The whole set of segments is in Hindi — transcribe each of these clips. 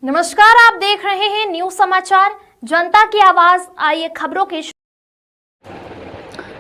नमस्कार, आप देख रहे हैं न्यूज समाचार जनता की आवाज। आइए खबरों के।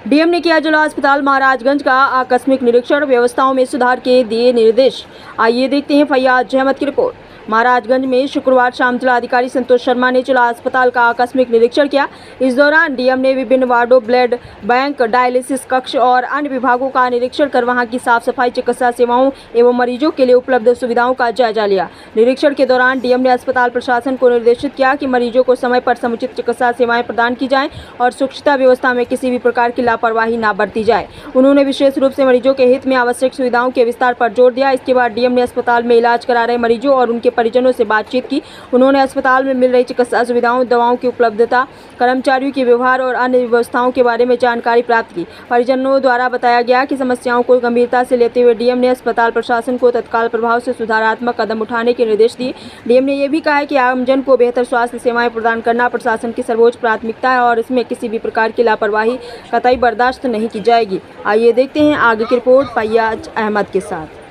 डीएम ने किया जिला अस्पताल महाराजगंज का आकस्मिक निरीक्षण, व्यवस्थाओं में सुधार के दिए निर्देश। आइए देखते हैं फैयाज अहमद की रिपोर्ट। महाराजगंज में शुक्रवार शाम जिलाधिकारी संतोष शर्मा ने जिला अस्पताल का आकस्मिक निरीक्षण किया। इस दौरान डीएम ने विभिन्न वार्डों, ब्लड बैंक, डायलिसिस कक्ष और अन्य विभागों का निरीक्षण कर वहां की साफ सफाई, चिकित्सा सेवाओं एवं मरीजों के लिए उपलब्ध सुविधाओं का जायजा लिया। निरीक्षण के दौरान डीएम ने अस्पताल प्रशासन को निर्देशित किया कि मरीजों को समय पर समुचित चिकित्सा सेवाएं प्रदान की जाएं और स्वच्छता व्यवस्था में किसी भी प्रकार की लापरवाही न बरती जाए। उन्होंने विशेष रूप से मरीजों के हित में आवश्यक सुविधाओं के विस्तार पर जोर दिया। इसके बाद डीएम ने अस्पताल में इलाज करा रहे मरीजों और उनके परिजनों से बातचीत की। उन्होंने अस्पताल में मिल रही चिकित्सा सुविधाओं, दवाओं की उपलब्धता, कर्मचारियों के व्यवहार और अन्य व्यवस्थाओं के बारे में जानकारी प्राप्त की। परिजनों द्वारा बताया गया कि समस्याओं को गंभीरता से लेते हुए डीएम ने अस्पताल प्रशासन को तत्काल प्रभाव से सुधारात्मक कदम उठाने के निर्देश दिए। डीएम ने यह भी कहा कि आमजन को बेहतर स्वास्थ्य सेवाएं प्रदान करना प्रशासन की सर्वोच्च प्राथमिकता है और इसमें किसी भी प्रकार की लापरवाही कतई बर्दाश्त नहीं की जाएगी। आइए देखते हैं आगे की रिपोर्ट फैयाज अहमद के साथ।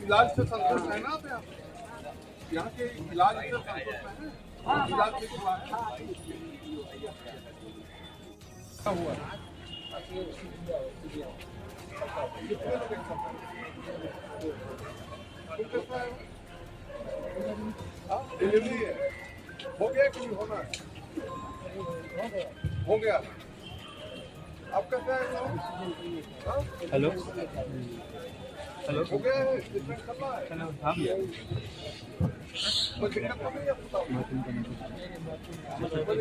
इलाज से संतुष्ट है ना आप? यहाँ के इलाज से संतुष्ट है? इलाज से हुआ डिलीवरी है, हो गया कि नहीं होना है? हो गया। आप कैसे आए? हेलो हेलो, हो गया है? ट्रीटमेंट करना है? कोई दिक्कत तो नहीं है?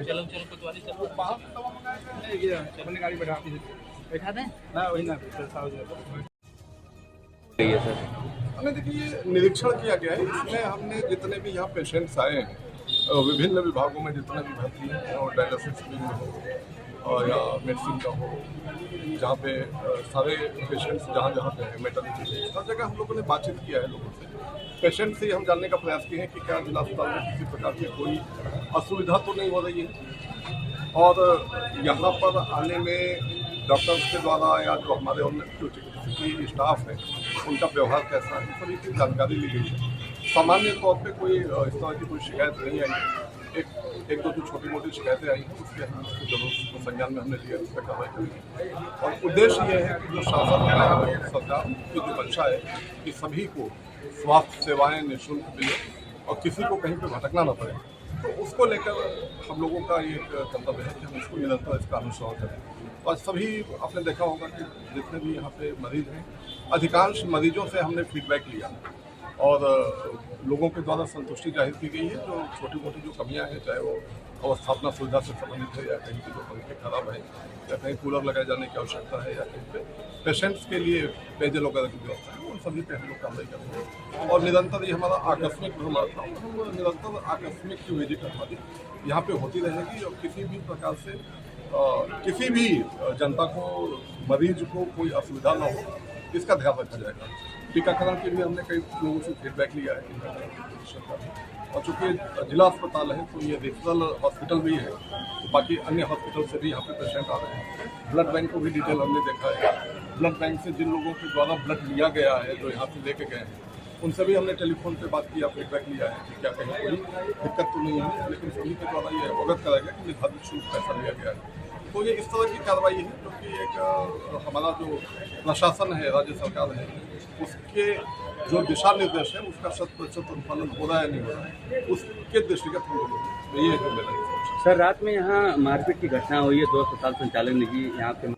चलो कोतवाली से बाहर से दवा मंगाएगा? अपनी गाड़ी बैठा दें ना, वही ना सर। हमें देखिए, ये निरीक्षण किया गया है। इसमें हमने जितने भी यहाँ पेशेंट्स आए हैं, विभिन्न विभागों में जितने भी भर्ती हैं, और डायलिसिस भी हो और या मेडिसिन का हो, जहाँ पे सारे पेशेंट्स जहाँ पे हैं, मेटर्निटी हर जगह हम लोगों ने बातचीत किया है लोगों से। पेशेंट से हम जानने का प्रयास किए हैं कि क्या जिला अस्पताल में किसी प्रकार की कोई असुविधा तो नहीं हो रही है, और यहाँ पर आने में डॉक्टर्स के द्वारा या जो हमारे जो चिकित्सकीय स्टाफ है उनका व्यवहार कैसा है, सभी की जानकारी ली गई है। सामान्य तौर पे कोई इस तरह की कोई शिकायत नहीं आई। एक दो छोटी मोटी शिकायतें आई हैं, उसके हम जरूर संज्ञान में हमने लिया, उस पर कार्रवाई करेंगे। और उद्देश्य ये है कि जो शासन का सरकार की जो मंशा है कि सभी को स्वास्थ्य सेवाएं निःशुल्क मिले और किसी को कहीं पर भटकना न पड़े, तो उसको लेकर हम लोगों का ये कर्तव्य है कि हम इसको निरंतर इसका अनुसरण करें। और सभी आपने देखा होगा कि जितने भी यहाँ पे मरीज हैं, अधिकांश मरीजों से हमने फीडबैक लिया और लोगों के द्वारा संतुष्टि जाहिर की गई है। जो छोटी मोटी जो कमियां हैं, चाहे वो अवस्थापना सुविधा से संबंधित है, या कहीं की जो पंखे खराब है, या कहीं कूलर लगाए जाने की आवश्यकता है, या कहीं पे पेशेंट्स के लिए पेयजल वगैरह की व्यवस्था है, उन सभी पे हम लोग कार्रवाई करेंगे। और निरंतर ये हमारा आकस्मिक भ्रमण था, निरंतर आकस्मिक की विजिट हमारी यहाँ पे होती रहेगी और किसी भी प्रकार से किसी भी जनता को, मरीज को कोई असुविधा न हो, इसका ध्यान रखा जाएगा। टीकाकरण के लिए हमने कई लोगों से फीडबैक लिया है, और चूँकि जिला अस्पताल है तो ये रेफरल हॉस्पिटल भी है, तो बाकी अन्य हॉस्पिटल से भी यहाँ पे पेशेंट आ रहे हैं। ब्लड बैंक को भी डिटेल हमने देखा है। ब्लड बैंक से जिन लोगों के द्वारा ब्लड लिया गया है, जो यहाँ से लेके गए हैं, उनसे भी हमने टेलीफोन पे बात किया, फीडबैक लिया है कि क्या कहीं कोई दिक्कत तो नहीं है, लेकिन सभी के द्वारा ये अवगत कराया गया कि निर्धारित शुल्क पैसा लिया गया है। तो ये इस तरह की कार्रवाई है, क्योंकि एक हमारा जो प्रशासन है, राज्य सरकार है, उसके जो दिशा निर्देश है उसका 100% अनुपालन हो रहा है नहीं हो रहा है, उसके दृष्टिगत हम लोग ये है। सर, रात में यहाँ मारपीट की घटना हुई है, 2 अस्पताल संचालक निजी यहाँ पे